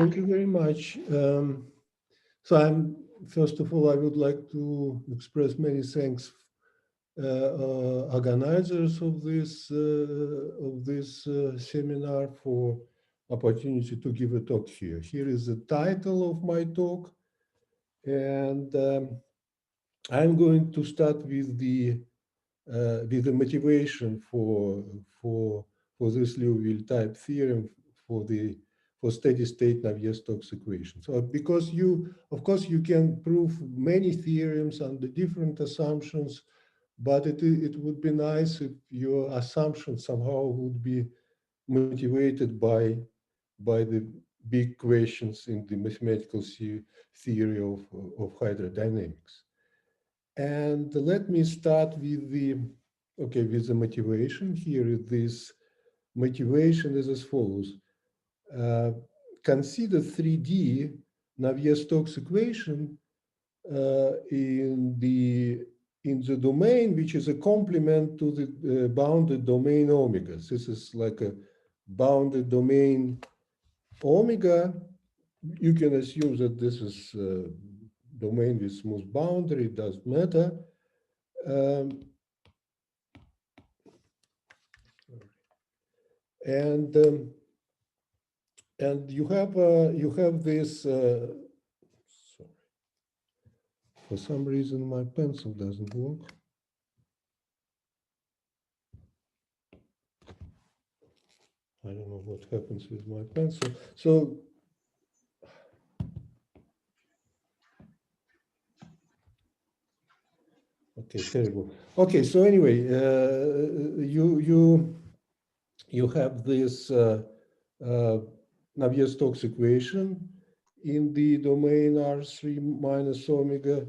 Thank you very much. So first of all, I would like to express many thanks organizers of this seminar for opportunity to give a talk here. Here is the title of my talk, and I'm going to start with the motivation for this Liouville-type theorem for steady-state Navier-Stokes equation. So because of course, you can prove many theorems under different assumptions, but it would be nice if your assumption somehow would be motivated by the big questions in the mathematical theory of hydrodynamics. And let me start with with the motivation. Here, this motivation is as follows. Consider 3D Navier-Stokes equation in the domain which is a complement to the bounded domain omega. This is like a bounded domain omega. You can assume that this is domain with smooth boundary, it doesn't matter. And you have this. Sorry, for some reason my pencil doesn't work. I don't know what happens with my pencil. So. Okay, terrible. Okay, so anyway, you have this Navier-Stokes equation in the domain R3 minus omega,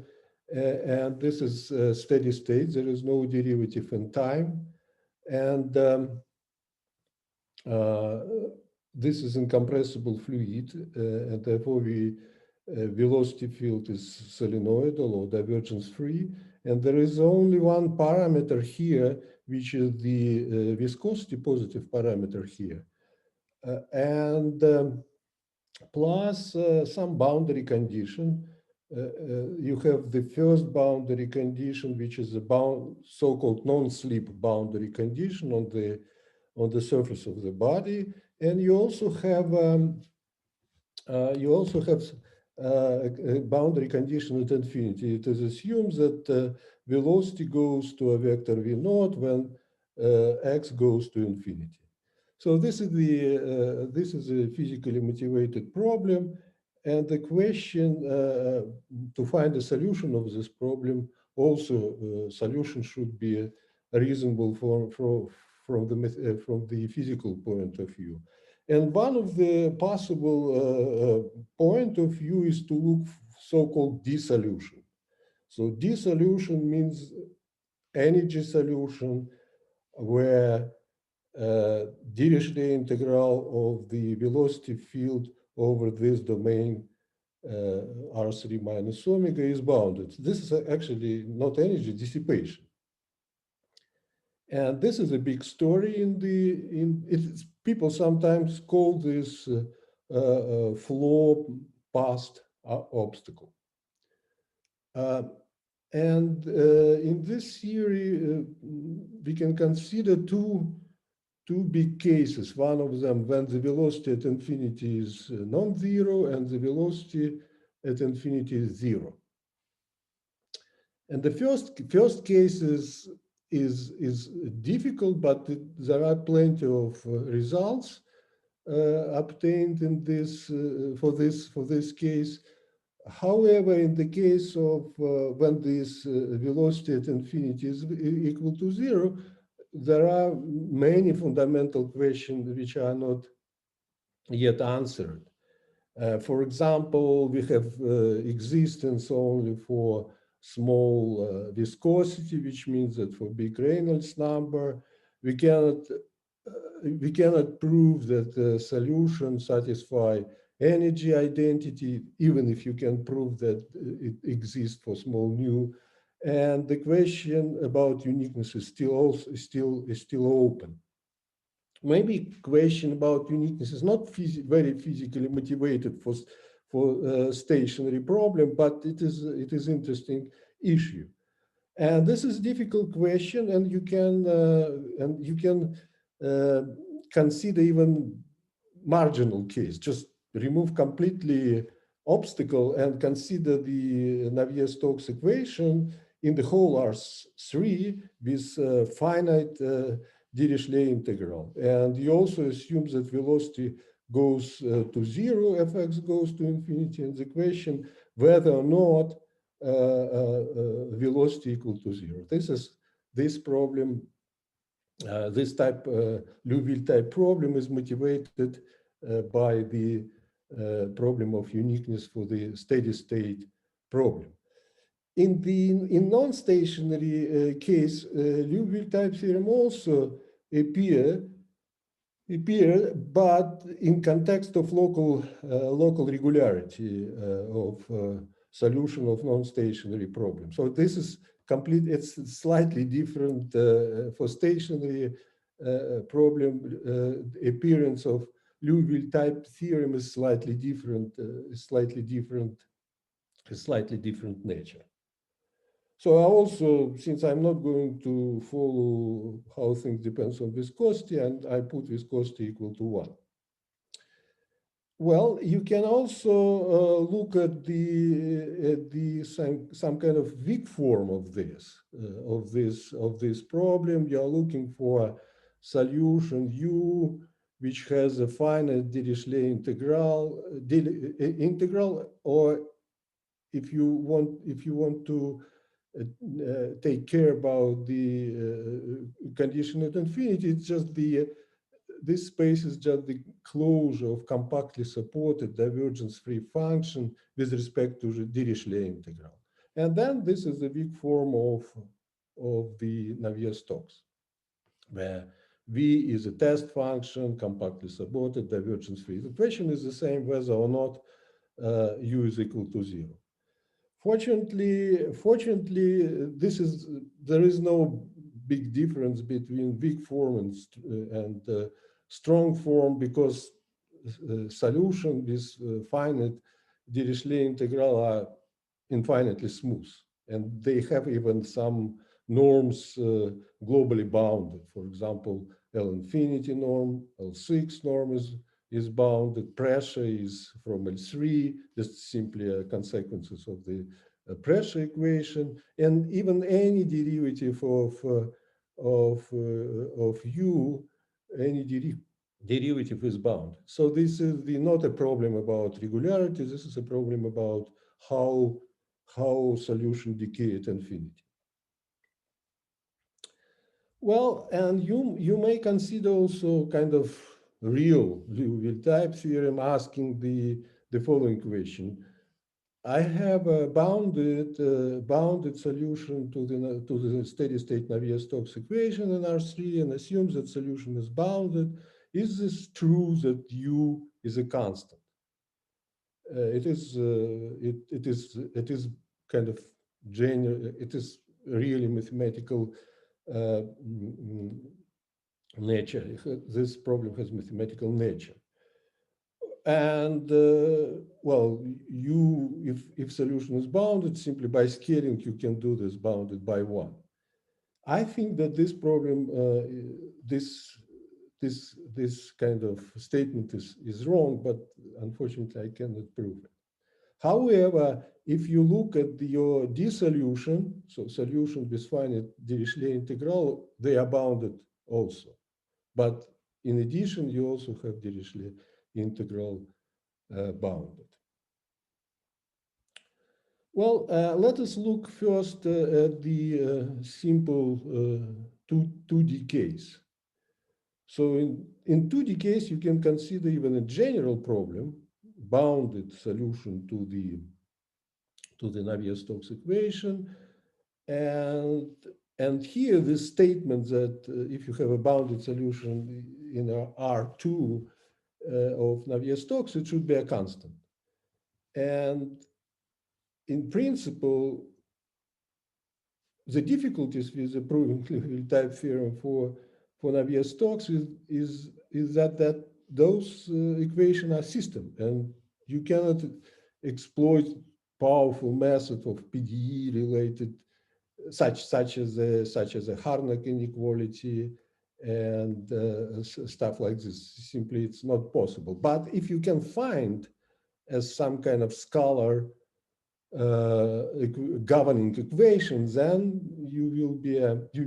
and this is steady state. There is no derivative in time, and this is incompressible fluid, and therefore velocity field is solenoidal or divergence free. And there is only one parameter here, which is the viscosity positive parameter here. Plus some boundary condition. You have the first boundary condition, which is a so-called non-slip boundary condition on the surface of the body. And you also have a boundary condition at infinity. It is assumed that velocity goes to a vector v naught when x goes to infinity. So this is a physically motivated problem, and the question to find a solution of this problem also solution should be reasonable from the physical point of view. And one of the possible point of view is to look so-called dissolution. So dissolution means energy solution where Dirichlet integral of the velocity field over this domain R3 minus omega is bounded. This is actually not energy dissipation. And this is a big story people sometimes call this flow past obstacle. And in this theory, we can consider two big cases. One of them when the velocity at infinity is non-zero and the velocity at infinity is zero. And the first case is difficult, but there are plenty of results obtained in this for this case. However, in the case of when this velocity at infinity is equal to zero, there are many fundamental questions which are not yet answered. For example, we have existence only for small viscosity, which means that for big Reynolds number, we cannot prove that the solution satisfies energy identity, even if you can prove that it exists for small nu. And the question about uniqueness is still open. maybe question about uniqueness is not very physically motivated for stationary problem, but it is interesting issue. And this is a difficult question, and you can uh, consider even marginal case. Just remove completely obstacle and consider the Navier-Stokes equation in the whole R3 with finite Dirichlet integral. And you also assume that velocity goes to zero, fx goes to infinity, and the question whether or not velocity equal to zero. This problem, this type Liouville-type problem is motivated by the problem of uniqueness for the steady state problem. In non-stationary case, Liouville-type theorem also appear, but in context of local regularity of solution of non-stationary problem. So this is complete. It's slightly different for stationary problem. Appearance of Liouville-type theorem is slightly different. Slightly different nature. So I also, since I'm not going to follow how things depends on viscosity, and I put viscosity equal to 1. Well, you can also look at the some kind of weak form of this problem. You are looking for a solution U which has a finite Dirichlet integral, or if you want to take care about the condition at infinity, it's just this space is just the closure of compactly supported divergence-free function with respect to the Dirichlet integral. And then this is the weak form of the Navier-Stokes, where V is a test function, compactly supported, divergence-free. The question is the same whether or not U is equal to 0. Fortunately, there is no big difference between weak form and strong form, because solution with finite Dirichlet integral are infinitely smooth, and they have even some norms globally bounded. For example, L infinity norm, L6 norm is bounded, pressure is from L3, just simply a consequences of the pressure equation, and even any derivative of U, any derivative is bound. So this is not a problem about regularity, this is a problem about how solution decay at infinity. Well, and you may consider also kind of real Liouville-type theorem, asking the following question. I have a bounded solution to the steady state Navier-Stokes equation in R3, and assumes that solution is bounded. Is this true that U is a constant? It is kind of general. It is really mathematical nature. This problem has mathematical nature. And well, if solution is bounded, simply by scaling, you can do this bounded by 1. I think that this problem, this kind of statement is wrong, but unfortunately, I cannot prove it. However, if you look at your D solution, so solution with finite Dirichlet integral, they are bounded also. But in addition, you also have Dirichlet integral bounded. Well, let us look first at the simple 2D case. So in 2D case, you can consider even a general problem, bounded solution to the Navier-Stokes equation, and here this statement that if you have a bounded solution in R2 of Navier-Stokes, it should be a constant. And in principle, the difficulties with the proving Liouville-type theorem for for Navier Stokes is that those equations are system, and you cannot exploit powerful method of PDE related such as a Harnack inequality and stuff like this. Simply, it's not possible. But if you can find as some kind of scalar governing equation, then you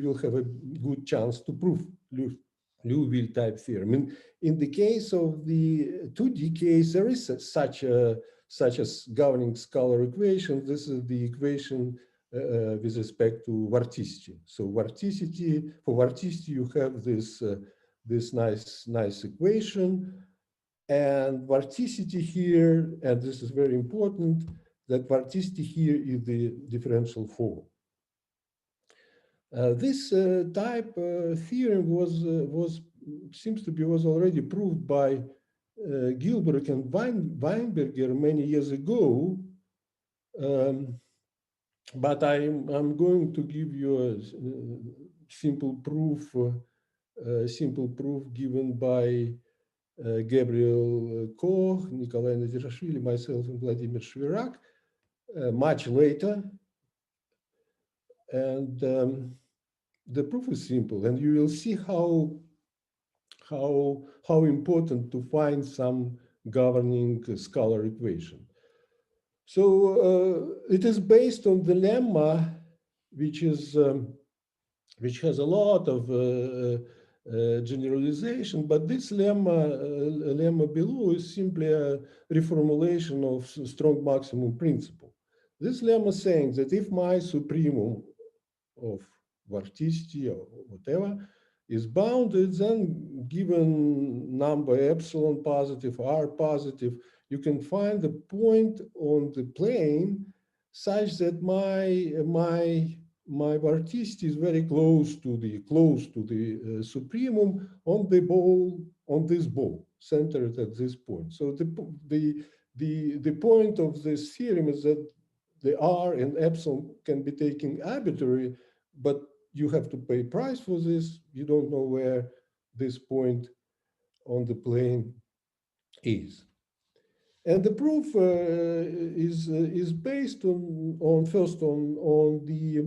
will have a good chance to prove Liouville-type theorem. In the case of the 2D case, there is such a governing scalar equation. This is the equation with respect to vorticity. So vorticity, for vorticity, you have this this nice equation, and vorticity here, and this is very important, that vorticity here is the differential form. This type theorem seems to be already proved by Gilbert and Weinberger many years ago, but I'm going to give you a simple proof given by Gabriel Koch, Nikolai Nadirashvili, myself, and Vladimir Shvirak much later. And the proof is simple, and you will see how important to find some governing scalar equation. So it is based on the lemma, which has a lot of generalization, but this lemma below is simply a reformulation of strong maximum principle. This lemma saying that if my supremum of vorticity or whatever is bounded, then given number epsilon positive, r positive, you can find the point on the plane such that my vorticity is very close to the supremum on the ball, on this ball, centered at this point. So the point of this theorem is that the r and epsilon can be taken arbitrary, but you have to pay price for this. You don't know where this point on the plane is. And the proof is based on first on the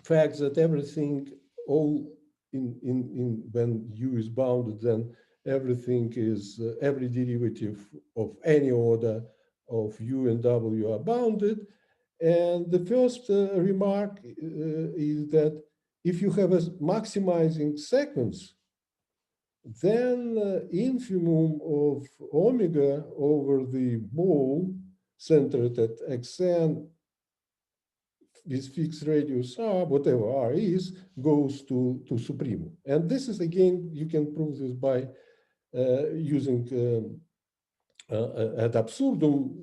fact that everything, all in when U is bounded, then everything is every derivative of any order of U and W are bounded. And the first remark is that if you have a maximizing sequence, then infimum of omega over the ball centered at xn with fixed radius r, whatever r is, goes to supremum. And this is, again, you can prove this by using ad absurdum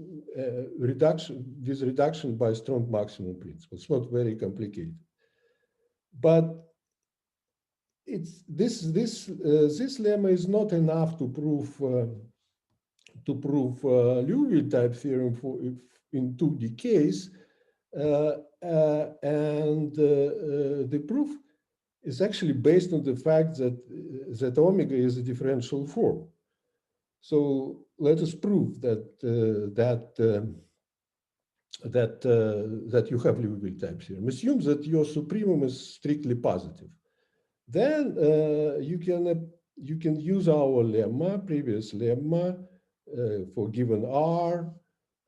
reduction by strong maximum principle. It's not very complicated. But this lemma is not enough to prove Liouville-type theorem in 2D case, and the proof is actually based on the fact that omega is a differential form. So let us prove that that you have Liouville-type theorem. Assume that your supremum is strictly positive. Then you can use our lemma, previous lemma, for given r,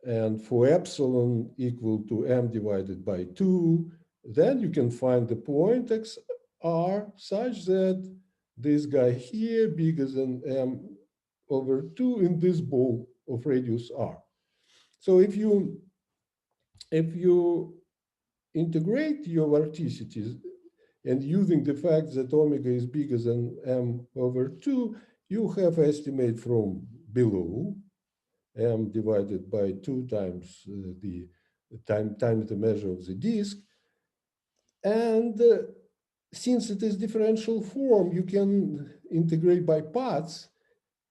and for epsilon equal to m divided by 2. Then you can find the point xr such that this guy here bigger than m over 2 in this ball of radius r. So if you integrate your vorticities, and using the fact that omega is bigger than m over 2, you have estimate from below, m divided by 2 times the measure of the disk. And since it is differential form, you can integrate by parts.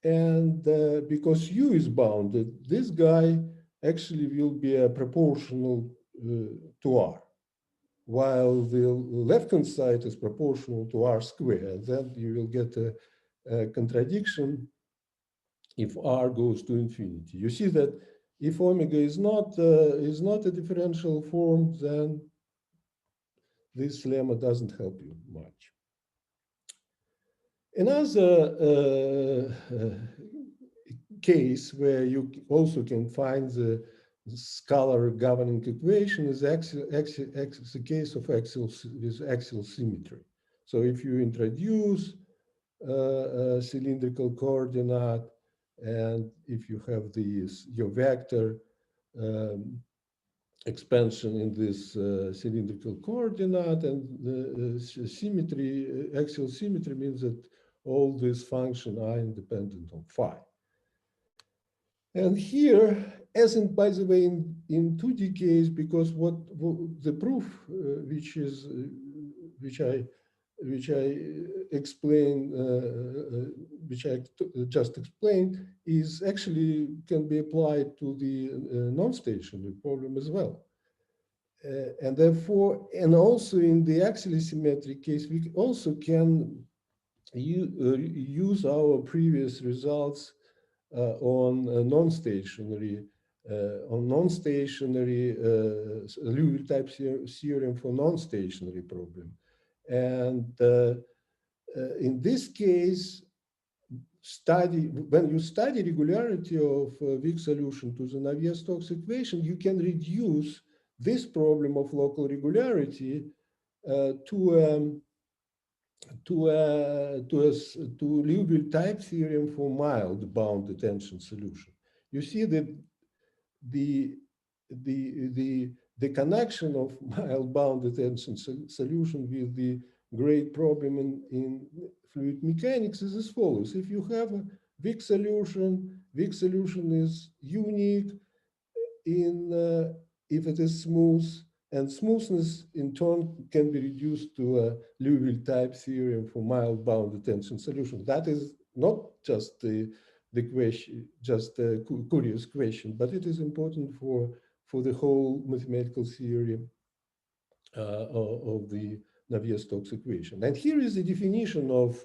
And because U is bounded, this guy actually will be proportional to R. while the left-hand side is proportional to r squared. Then you will get a contradiction if r goes to infinity. You see that if omega is not a differential form, then this lemma doesn't help you much. Another case where you also can find the scalar governing equation is the case of axial symmetry. So if you introduce a cylindrical coordinate, and if you have your vector expansion in this cylindrical coordinate, and the symmetry, axial symmetry means that all these functions are independent of phi. And here, as in, by the way, in 2D case, because what the proof which I explain, which I just explained, is actually can be applied to the non-stationary problem as well. And therefore, and also in the axially symmetric case, we also can use our previous results on non-stationary Liouville-type theorem for non-stationary problem. And in this case, when you study regularity of weak solution to the Navier-Stokes equation, you can reduce this problem of local regularity to Liouville-type theorem for mild bounded tension solution. You see that the connection of mild bounded tension solution with the great problem in fluid mechanics is as follows. If you have a weak solution is unique if it is smooth, and smoothness in turn can be reduced to a Liouville-type theorem for mild bounded tension solution. That is not just the question, just a curious question, but it is important for the whole mathematical theory of the Navier-Stokes equation. And here is the definition of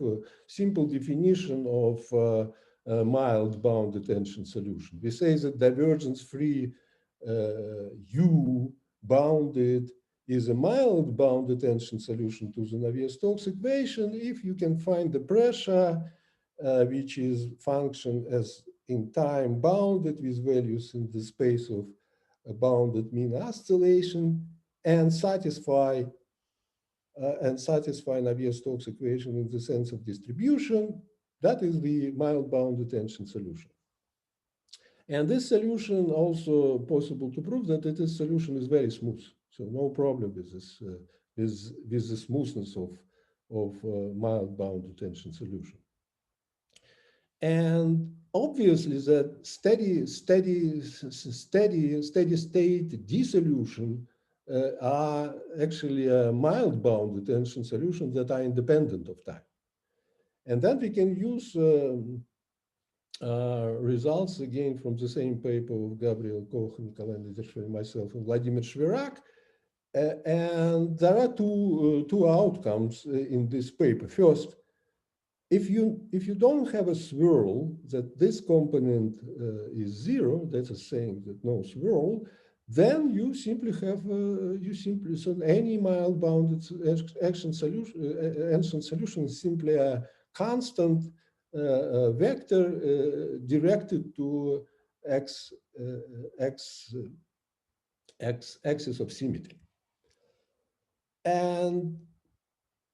simple definition of mild bounded tension solution. We say that divergence-free U bounded is a mild bounded tension solution to the Navier-Stokes equation if you can find the pressure which is function as in time bounded with values in the space of a bounded mean oscillation and satisfy Navier-Stokes equation in the sense of distribution. That is the mild bounded tension solution. And this solution also possible to prove that this solution is very smooth. So no problem with this, with the smoothness of mild bounded tension solution. And obviously that steady state dissolution are actually a mild bounded tension solutions that are independent of time. And then we can use results again from the same paper of Gabriel Koch, Nikolai Nederschwer, myself, and Vladimir Shverak. And there are two outcomes in this paper. First, if you don't have a swirl, that this component is zero, that's a saying that no swirl, then you simply have so any mild bounded action solution is simply a constant vector directed to axis of symmetry. And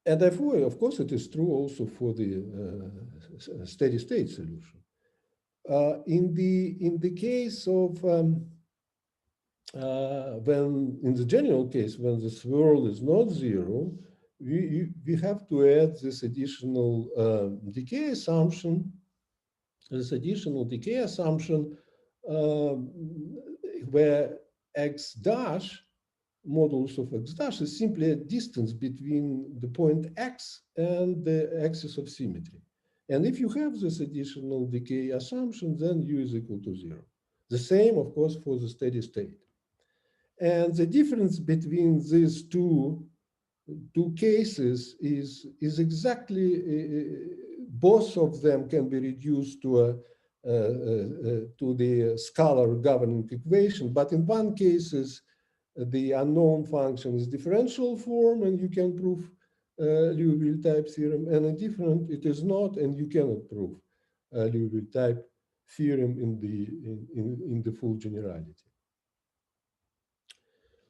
therefore, of course, it is true also for the steady state solution. In the case of when in the general case, when the swirl is not zero, we have to add this additional decay assumption. This additional decay assumption where x dash modulus of x dash is simply a distance between the point x and the axis of symmetry. And if you have this additional decay assumption, then u is equal to zero. The same, of course, for the steady state. And the difference between these two cases is exactly both of them can be reduced to the scalar governing equation, but in one case is the unknown function is differential form and you can prove Liouville-type theorem, and in different it is not, and you cannot prove Liouville-type theorem in the full generality.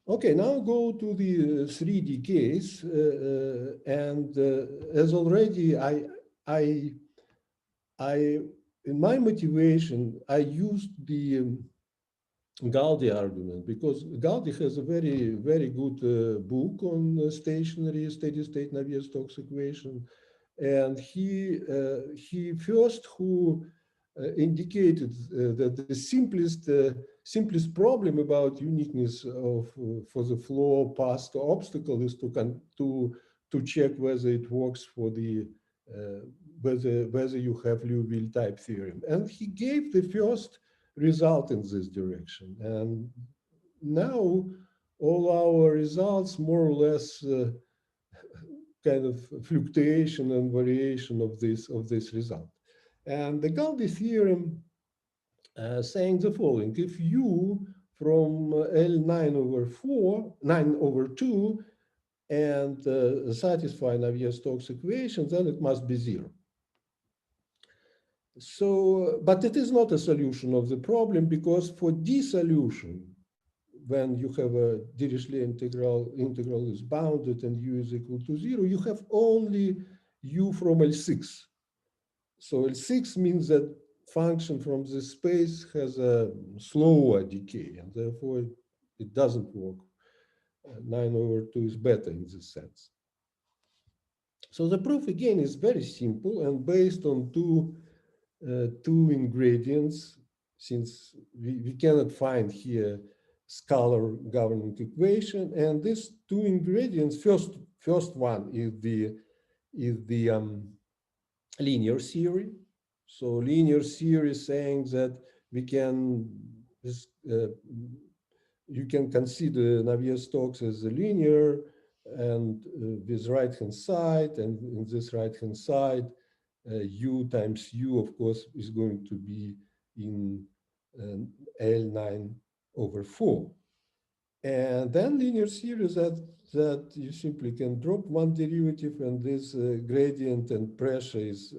Okay, now go to the 3D case, and as already I in my motivation I used the Gaudi argument, because Gaudi has a very good book on stationary steady-state Navier-Stokes equation, and he first who indicated that the simplest problem about uniqueness of for the flow path to obstacle is to check whether it works for the whether you have Liouville-type theorem, and he gave the first result in this direction. And now all our results more or less kind of fluctuation and variation of this result. And the Gaudi theorem saying the following: if U from L9 over 4, 9 over 2, and satisfy Navier-Stokes equation, then it must be 0. So, but it is not a solution of the problem, because for dissolution, when you have a Dirichlet integral is bounded and U is equal to 0, you have only U from L6. So L6 means that function from this space has a slower decay, and therefore it doesn't work. 9 over 2 is better in this sense. So the proof again is very simple and based on two ingredients, since we cannot find here scalar governing equation, and these two ingredients, first one is the linear theory. So linear theory saying that we can you can consider Navier-Stokes as a linear and with right-hand side, and in this right-hand side U times U, of course, is going to be in L9 over 4. And then linear series that you simply can drop one derivative, and this gradient and pressure is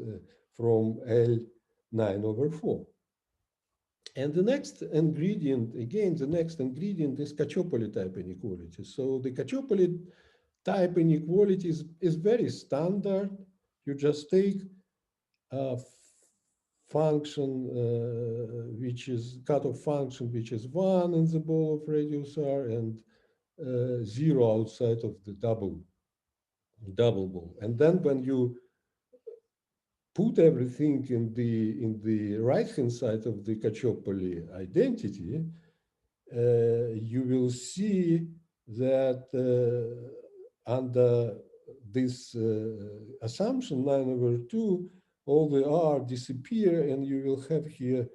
from L9 over 4. And the next ingredient, again, the next ingredient is Cacciopoli-type inequality. So the Cacciopoli-type inequality is very standard. You just take a function which is cutoff function which is 1 in the ball of radius r and 0 outside of the double ball, and then when you put everything in the right hand side of the Cacciopoli identity, you will see that under this assumption 9 over 2, all the R disappear, and you will have here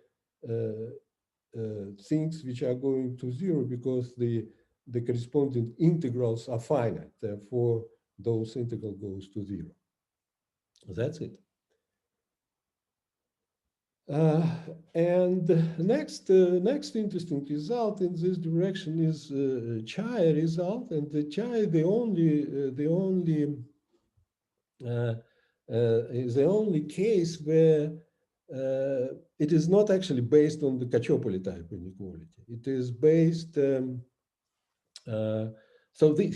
things which are going to 0 because the corresponding integrals are finite. Therefore, those integral goes to 0. That's it. And next interesting result in this direction is Chai result, and the Chai is the only case where it is not actually based on the Cacciopoli-type inequality. It is based.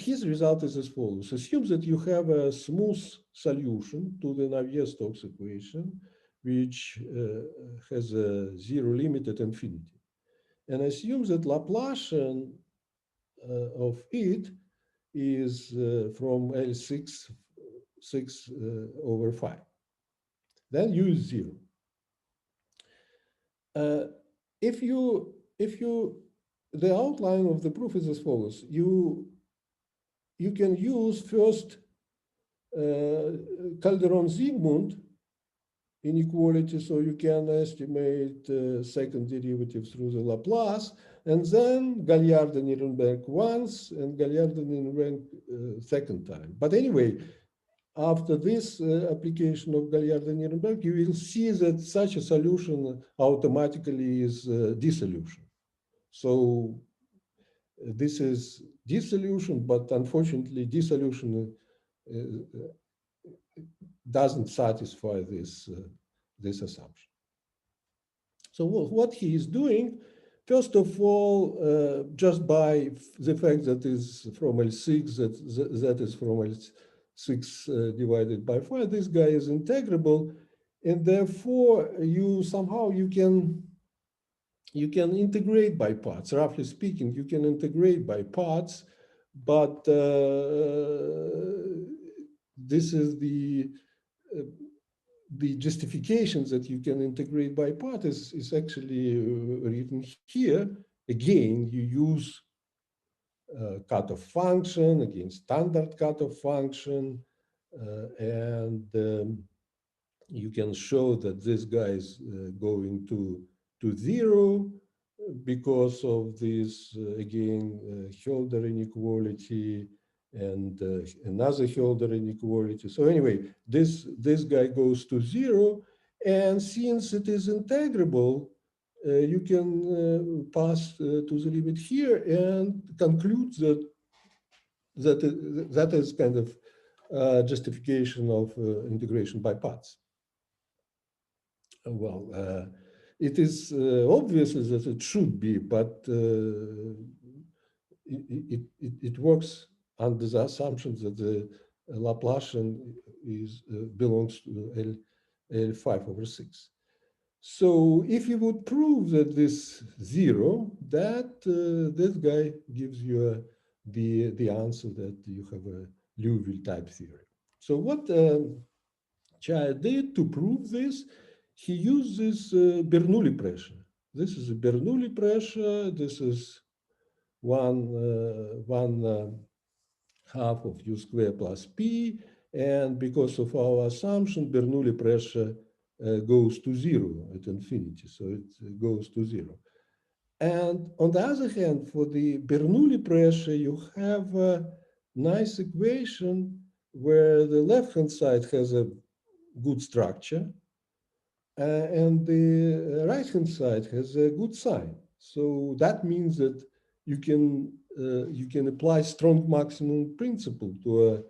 His result is as follows: assume that you have a smooth solution to the Navier-Stokes equation, which has a 0 limit at infinity, and assume that Laplacian of it is from L6 6 over 5. Then U is 0. The outline of the proof is as follows: you can use first Calderon-Zygmunt inequality, so you can estimate second derivative through the Laplace, and then Galliard-Nirenberg once, and Galliard-Nirenberg second time. But anyway, after this application of Galliard-Nirenberg, you will see that such a solution automatically is dissolution. So this is dissolution, but unfortunately, dissolution doesn't satisfy this assumption. So what he is doing, first of all, just by the fact that is from L6, that is from L6 divided by 5, this guy is integrable, and therefore you can integrate by parts. Roughly speaking, you can integrate by parts, but this is the justifications that you can integrate by part is actually written here. Again, you use cutoff function against standard cutoff function, and you can show that this guy is going to 0 because of this, again, Hölder inequality and another Hölder inequality. So anyway, this guy goes to 0, and since it is integrable, you can pass to the limit here and conclude that is kind of justification of integration by parts. Well, it is obvious that it should be, but it works under the assumption that the Laplacian belongs to L5/6. So if you would prove that this 0, that this guy gives you the answer that you have a Liouville-type theory. So what Chaya did to prove this, he used this Bernoulli pressure. This is a Bernoulli pressure. This is one half of u squared plus p. And because of our assumption, Bernoulli pressure goes to 0 at infinity. So it goes to 0. And on the other hand, for the Bernoulli pressure, you have a nice equation where the left-hand side has a good structure, and the right-hand side has a good sign. So that means that you can apply strong maximum principle to a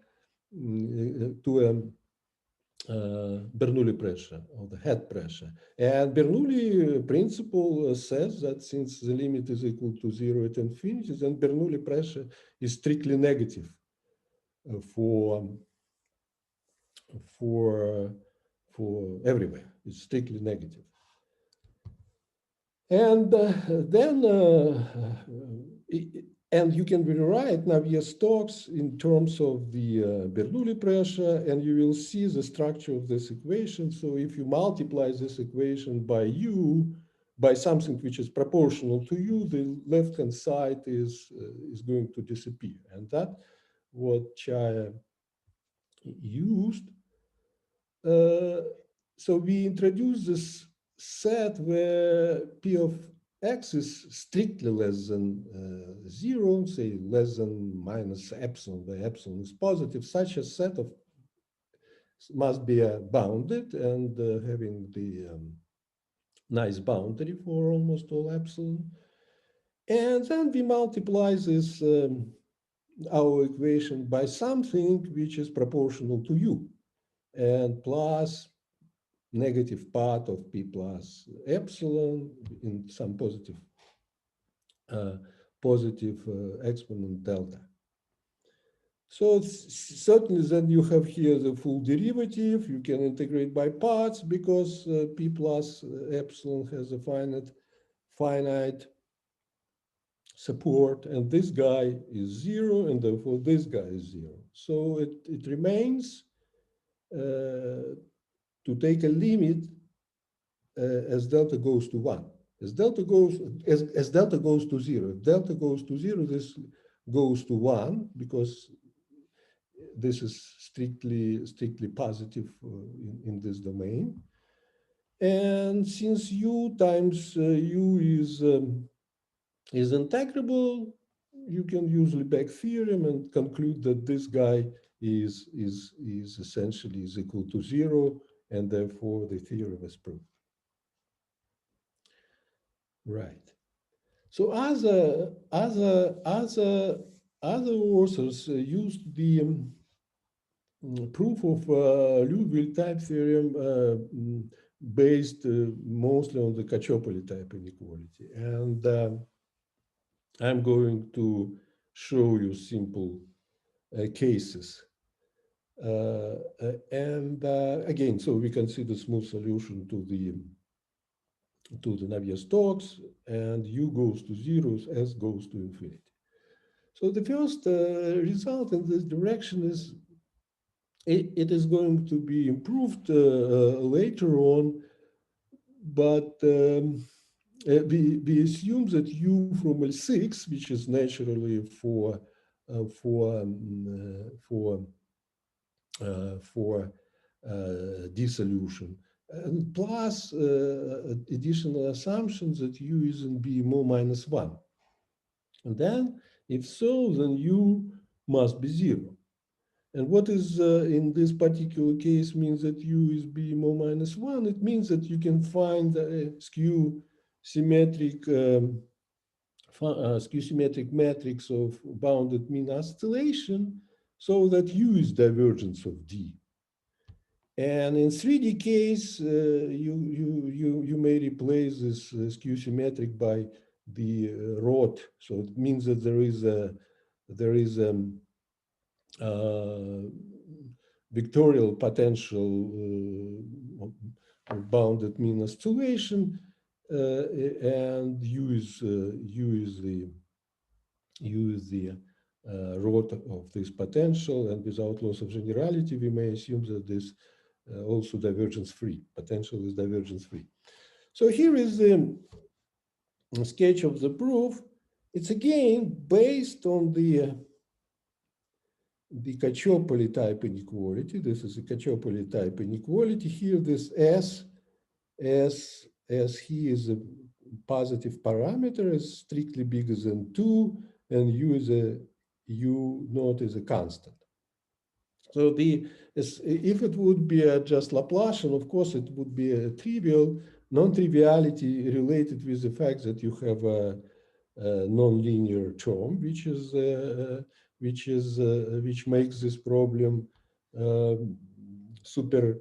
Bernoulli pressure or the head pressure. And Bernoulli principle says that since the limit is equal to 0 at infinity, then Bernoulli pressure is strictly negative for everywhere. It's strictly negative. And and you can rewrite Navier Stokes in terms of the Bernoulli pressure, and you will see the structure of this equation. So if you multiply this equation by u, by something which is proportional to u, the left-hand side is going to disappear. And that's what Chaya used. So we introduce this set where p of x is strictly less than 0, say less than minus epsilon, where epsilon is positive. Such a set of must be bounded and having the nice boundary for almost all epsilon. And then we multiply this our equation by something which is proportional to u, and plus negative part of p plus epsilon in some positive exponent delta. So certainly then you have here the full derivative. You can integrate by parts because p plus epsilon has a finite support, and this guy is 0, and therefore this guy is 0. So it remains to take a limit as delta goes to 1. As delta goes to 0. If delta goes to 0, this goes to 1 because this is strictly positive in this domain. And since u times u is is integrable, you can use Lebesgue theorem and conclude that this guy is essentially is equal to zero, and therefore the theorem is proved. Right. So other authors used the proof of Liouville-type theorem based mostly on the Cacciopoli-type inequality. And I'm going to show you simple cases. And again, so we consider smooth solution to the Navier Stokes, and U goes to zeros, S goes to infinity. So the first result in this direction is it is going to be improved later on, but we assume that U from L6, which is naturally for dissolution, and plus additional assumptions that U is in B more minus 1. And then, if so, then U must be 0. And what is in this particular case means that U is B more minus 1? It means that you can find a skew symmetric matrix of bounded mean oscillation so that U is divergence of D. And in 3D case, you may replace this skew symmetric by the rod. So it means that there is a vectorial potential bounded mean oscillation, and U is the rod of this potential, and without loss of generality, we may assume that this also divergence free. Potential is divergence free. So here is the sketch of the proof. It's again based on the Cacciopoli type inequality. This is a Cacciopoli type inequality. Here, this S he is a positive parameter, is strictly bigger than 2, and U naught is a constant. So if it would be just Laplacian, of course, it would be a trivial non-triviality related with the fact that you have a non-linear term, which makes this problem super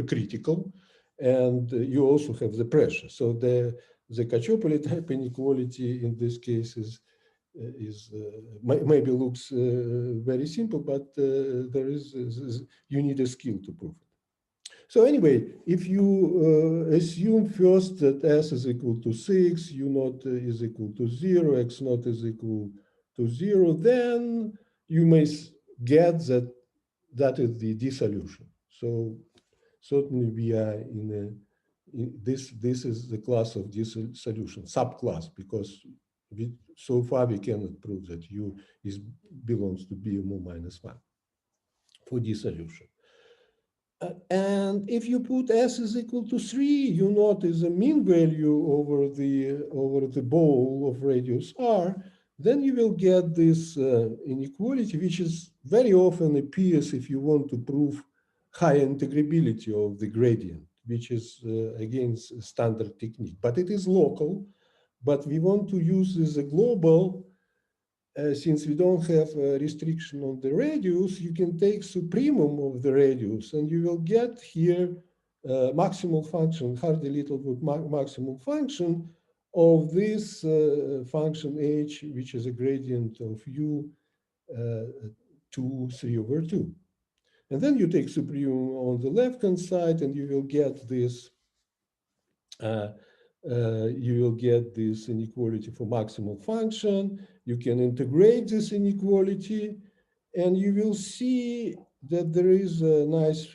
critical, and you also have the pressure. So the Cacciopoli type inequality in this case is maybe looks very simple, but there is you need a skill to prove it. So anyway, if you assume first that S is equal to 6, U naught is equal to 0, X naught is equal to 0, then you may get that is the dissolution. So certainly we are this is the class of dissolution, subclass, because so far we cannot prove that U belongs to B more minus 1 for dissolution. And if you put S is equal to 3, U naught is a mean value over the ball of radius R, then you will get this inequality, which is very often appears if you want to prove high integrability of the gradient, which is again a standard technique. But it is local, but we want to use this as a global. Since we don't have a restriction on the radius, you can take supremum of the radius, and you will get here maximal function, Hardy-Littlewood maximal function of this function h, which is a gradient of u 2, 3 over 2. And then you take supremum on the left-hand side, and you will get this inequality for maximal function. You can integrate this inequality, and you will see that there is a nice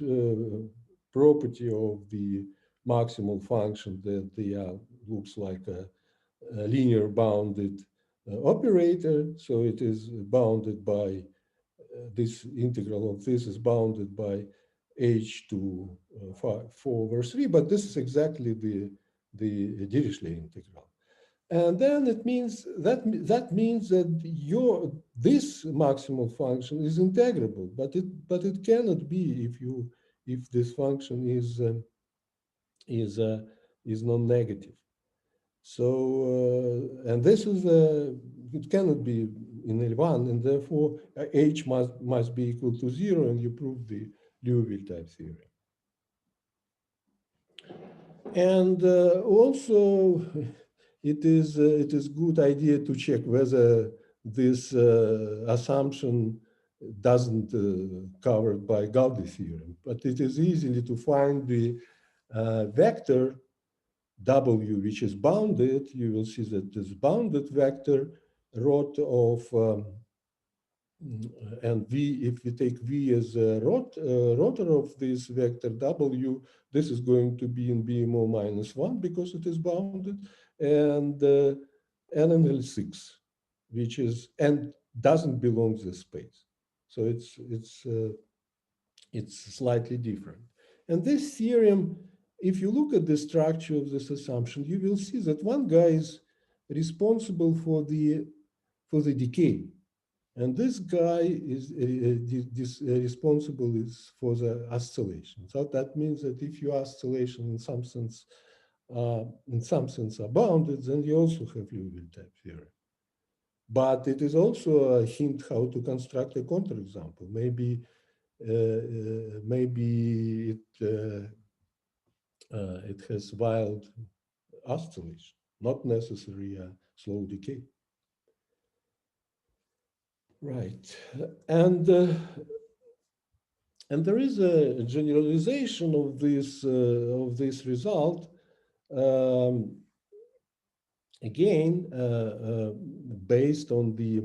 property of the maximal function that they looks like a linear bounded operator. So it is bounded by this integral of this is bounded by h to 4 over 3, but this is exactly the Dirichlet integral. And then it means that means that this maximal function is integrable, but it cannot be if this function is uh, is non-negative. So and this is it cannot be in L1, and therefore H must be equal to 0, and you prove the Liouville-type theorem. And also, it is good idea to check whether this assumption doesn't covered by Gaudi theorem, but it is easily to find the vector W, which is bounded. You will see that this bounded vector rot of and V, if we take V as a rotor of this vector W, this is going to be in BMO minus 1 because it is bounded, and NML6, which is and doesn't belong to the space. So it's slightly different. And this theorem, if you look at the structure of this assumption, you will see that one guy is responsible for the decay. And this guy is responsible for the oscillation. So that means that if your oscillation in some sense are bounded, then you also have Liouville-type theorem. But it is also a hint how to construct a counterexample. Maybe it has wild oscillation, not necessarily a slow decay. Right, and there is a generalization of this result. Again, based on the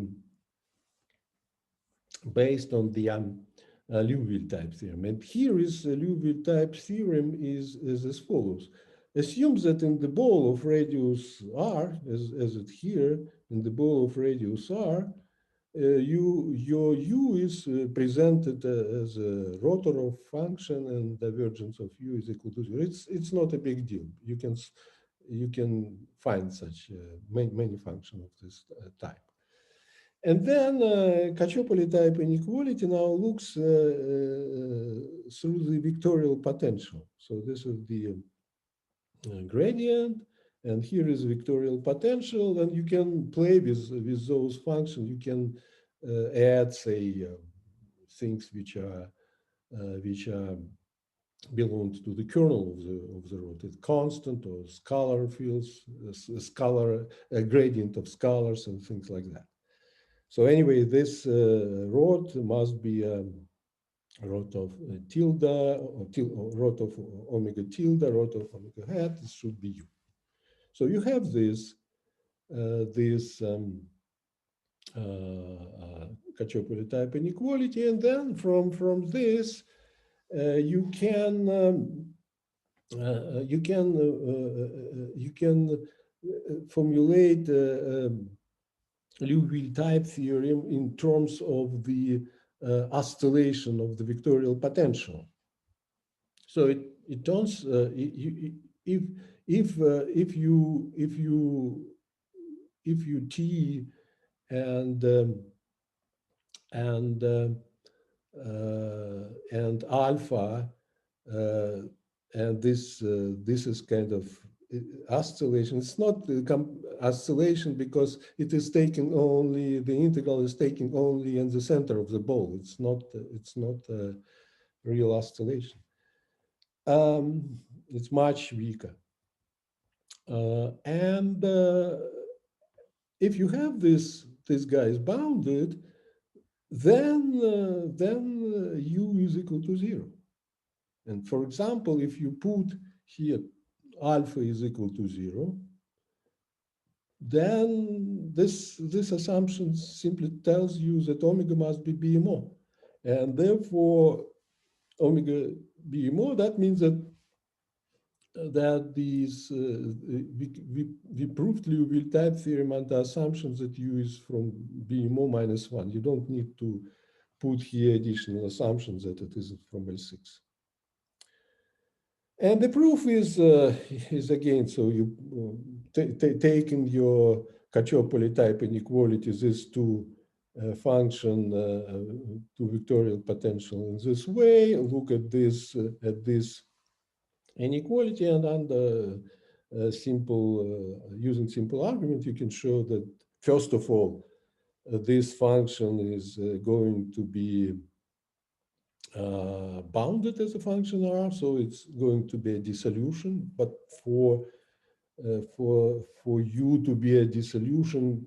Liouville-type theorem. And here is Liouville-type theorem is as follows. Assumes that in the ball of radius r, as it here, in the ball of radius r, your U is presented as a rotor of function, and divergence of U is equal to 0. It's not a big deal. You can find such many functions of this type. And then Cacciopoli type inequality now looks through the vectorial potential. So this is the gradient, and here is vectorial potential, and you can play with those functions. You can add, say, things which belong to the kernel of the rod, it's constant or scalar fields, scalar gradient of scalars and things like that. So anyway, this rod must be a rod of tilde, or rod of omega tilde, rod of omega hat. This should be U. So you have this Cacciopoli type inequality, and then from this you can formulate Liouville type theorem in terms of the oscillation of the vectorial potential. So it turns if you T and alpha, and this is kind of oscillation. It's not oscillation because it is taking only, the integral is taking only in the center of the ball. It's not a real oscillation. It's much weaker. And if you have this guy is bounded, then U is equal to 0. And for example, if you put here alpha is equal to 0, then this assumption simply tells you that omega must be BMO. And therefore, omega BMO, that means that these we proved Liouville type theorem under assumptions that U is from BMO minus 1. You don't need to put here additional assumptions that it is from L6. And the proof is again, so you taking your Cacciopoli type inequality, these two function two vectorial potential in this way. Look at this inequality, and under using simple argument, you can show that first of all, this function is going to be bounded as a function R, so it's going to be a dissolution. But for you to be a dissolution,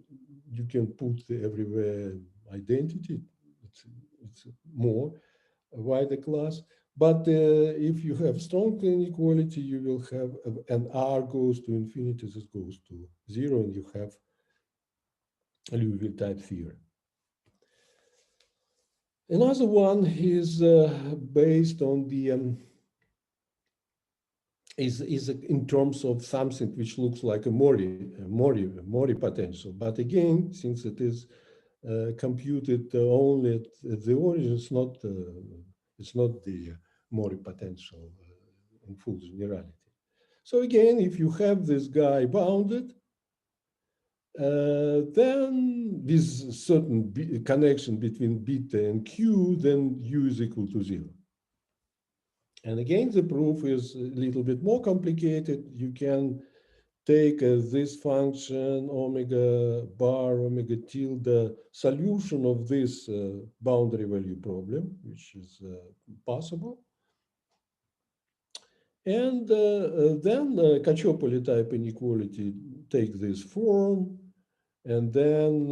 you can put everywhere identity. It's more a wider class. But if you have strong inequality, you will have an R goes to infinity, this goes to 0, and you have a Liouville-type theorem. Another one is based on the is in terms of something which looks like a Mori potential, but again, since it is computed only at the origin, it's not the Mori potential in full generality. So again, if you have this guy bounded, then with certain connection between beta and q, then u is equal to 0. And again, the proof is a little bit more complicated. You can take this function omega bar omega tilde solution of this boundary value problem, which is possible. And then Cacciopoli type inequality take this form. And then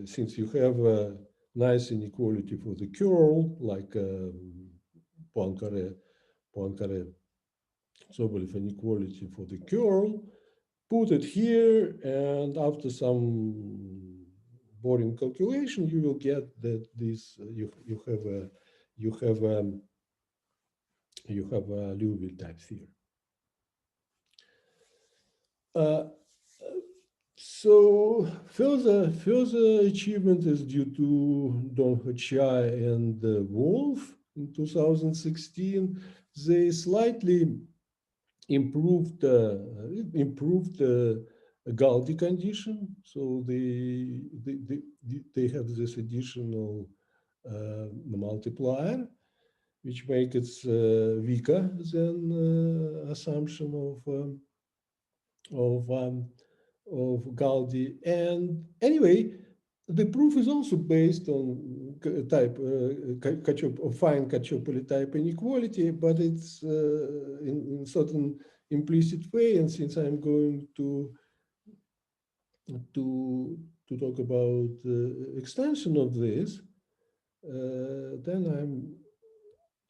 since you have a nice inequality for the curl, like Poincaré Sobolev inequality for the curl, put it here, and after some boring calculation, you will get that this you have a Liouville-type theorem. So further achievement is due to Don Ho-Chai and Wolf in 2016. They slightly improved Galdi condition. So they have this additional multiplier, which makes it weaker than assumption of Galdi. And anyway, the proof is also based on type fine Cacciopoli type inequality, but it's in certain implicit way. And since I'm going to talk about extension of this, then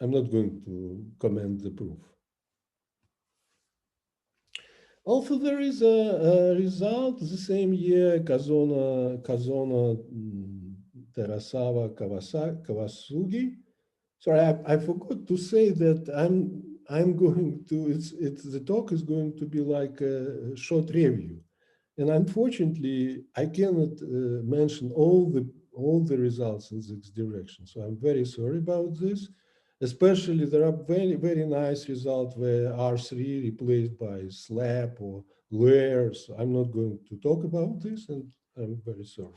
I'm not going to comment the proof. Also, there is a result the same year, Kazona, Terasawa, Kawasugi. Sorry, I forgot to say that I'm going to, the talk is going to be like a short review. And unfortunately, I cannot mention all the results in this direction. So I'm very sorry about this. Especially, there are very, very nice results where R3 replaced by slab or layer. So I'm not going to talk about this, and I'm very sorry.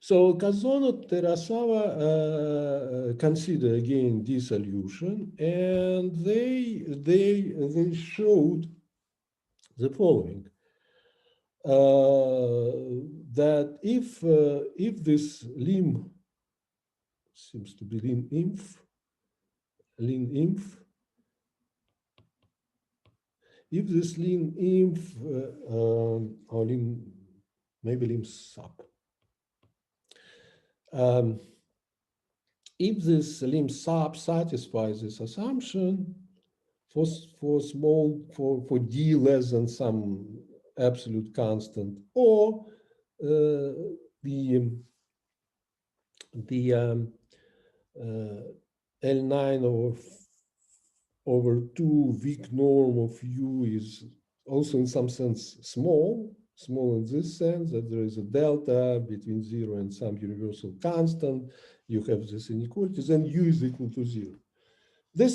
So Kazono Terasawa consider again dissolution, and they showed the following. That if this lim seems to be lim inf, if this lim inf or maybe lim sub, if this lim sub satisfies this assumption for d less than some absolute constant, or the L9 over 2 weak norm of U is also in some sense small in this sense, that there is a delta between 0 and some universal constant. You have this inequality, then U is equal to 0. This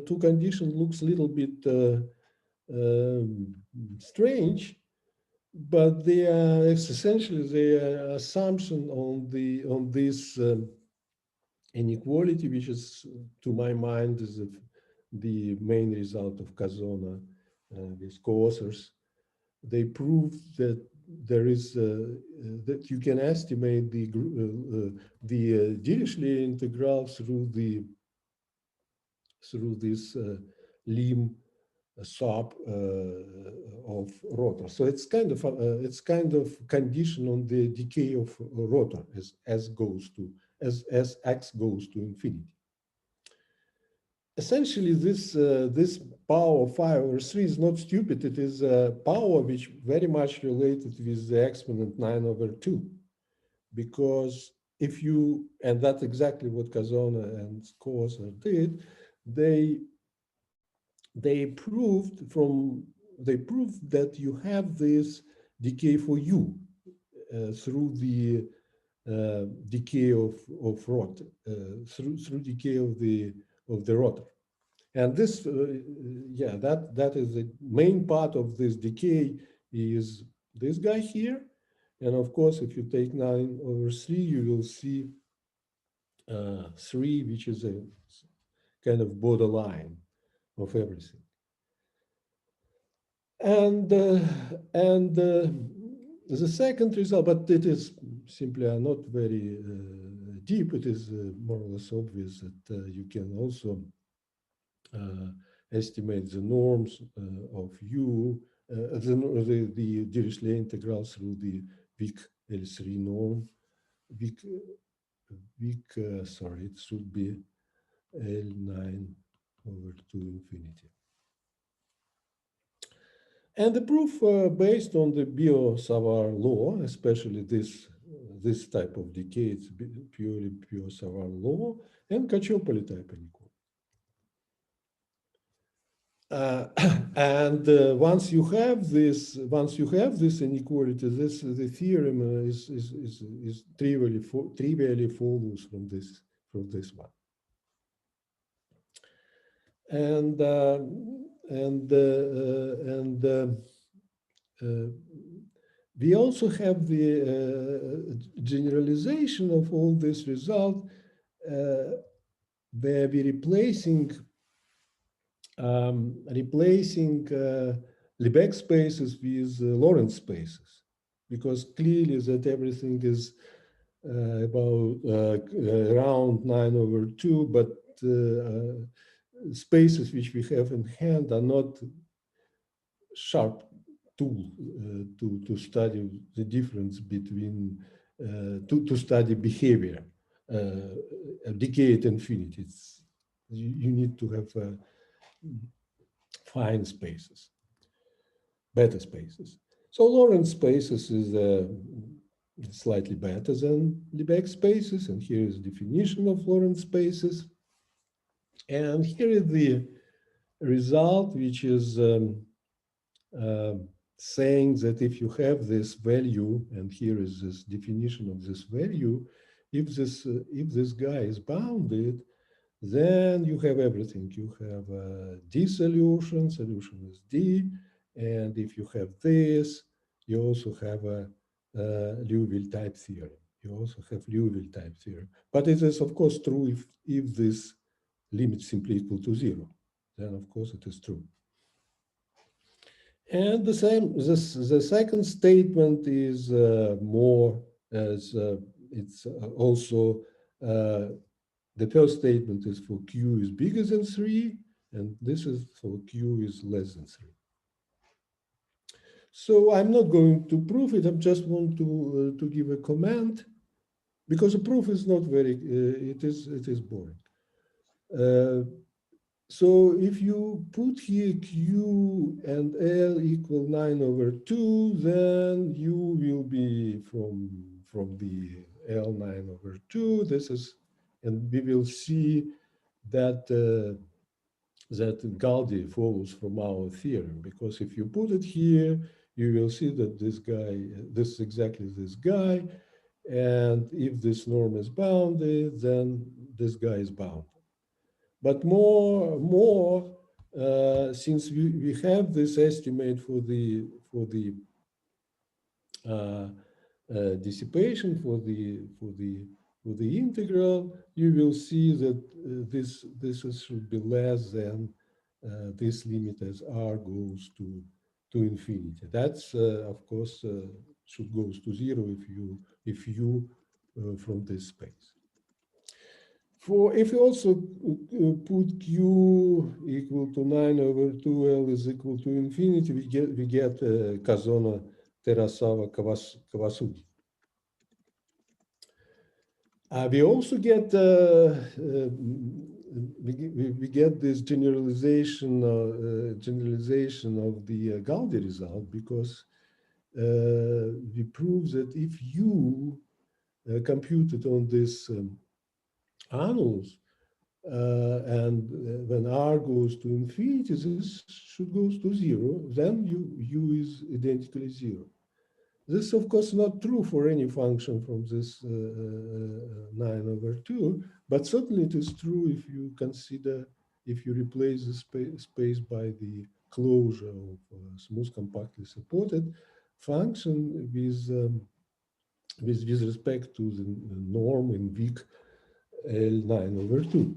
two condition looks a little bit um, strange, but they are essentially the assumption on this inequality, which is, to my mind, is the main result of Casona with co-authors. They prove that there is that you can estimate the Dirichlet integral through this limb sub of rotor. So it's kind of condition on the decay of rotor as x goes to infinity. Essentially, this power of 5 over 3 is not stupid. It is a power which very much related with the exponent 9 over 2, because if you, and that's exactly what Casona and Scorza did, they proved that you have this decay for u through the decay of rotor, through decay of the rotor. And this, yeah, that is the main part of this decay is this guy here. And of course, if you take 9 over 3, you will see 3, which is a kind of borderline of everything. And the second result, but it is simply not very deep. It is more or less obvious that you can also estimate the norms of U, the Dirichlet integral through the weak L3 norm. Sorry, it should be L9 over 2 infinity. And the proof based on the Biot-Savart law, especially this type of decay, it's purely Biot-Savart law, and Cacciopoli type inequality. And once you have this inequality, the theorem is trivially follows from this one. And we also have the generalization of all this result where we're replacing Lebesgue spaces with Lorentz spaces, because clearly that everything is about around 9 over 2, but spaces which we have in hand are not sharp tool to study the difference between, to study behavior, decay at infinity. You need to have fine spaces, better spaces. So Lorentz spaces is slightly better than Lebesgue spaces, and here is the definition of Lorentz spaces. And here is the result, which is saying that if you have this value, and here is this definition of this value, if this guy is bounded, then you have everything. You have a D solution is D, and if you have this, you also have a Liouville-type theorem. You also have Liouville-type theorem. But it is, of course, true if this limit simply equal to 0. Then, of course, it is true. And the second statement is more as it's also the first statement is for Q is bigger than 3, and this is for Q is less than 3. So I'm not going to prove it. I just want to give a comment, because the proof is not very. It is boring. So if you put here Q and L equal 9 over 2, then U will be from the L 9 over 2. This is, and we will see that that Gaudi follows from our theorem, because if you put it here, you will see that this guy, this is exactly this guy, And if this norm is bounded, then this guy is bounded. But more, since we have this estimate for the uh, dissipation for the integral, you will see that should be less than this limit as r goes to infinity. That's of course should goes to zero if you from this space. For if you also put q equal to 9/2 L is equal to infinity, we get Kazona Terasawa Kawasugi. We also get we get this generalization of the Gaudi result, because we prove that if you computed on this annulus, and when r goes to infinity, this should goes to zero, then u is identically zero. This is, of course, not true for any function from this 9/2, but certainly it is true if you consider, if you replace the space by the closure of smooth compactly supported function with respect to the norm in weak L9/2.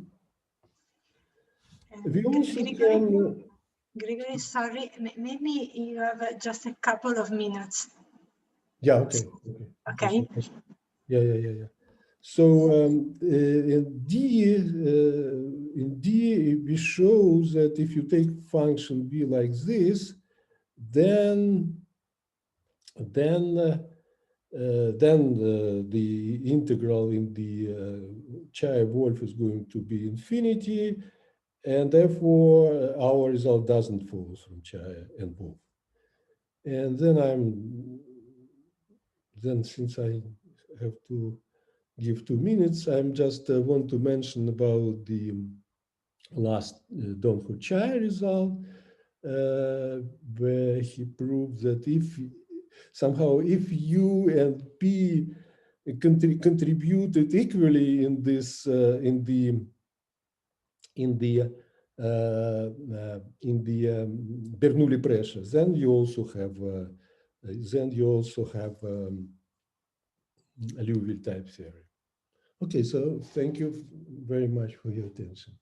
We also can... Gregory, sorry, maybe you have just a couple of minutes. Yeah, okay. Okay. Yeah. So in D, we show that if you take function b like this, then the integral in the Chaia-Wolf is going to be infinity, and therefore our result doesn't follow from Chaia and Wolf. And then since I have to give 2 minutes, I'm just want to mention about the last Don-Hu-Chai result, where he proved that if somehow if U and P contributed equally in this Bernoulli pressure, then you also have a Liouville-type theory. Okay, so thank you very much for your attention.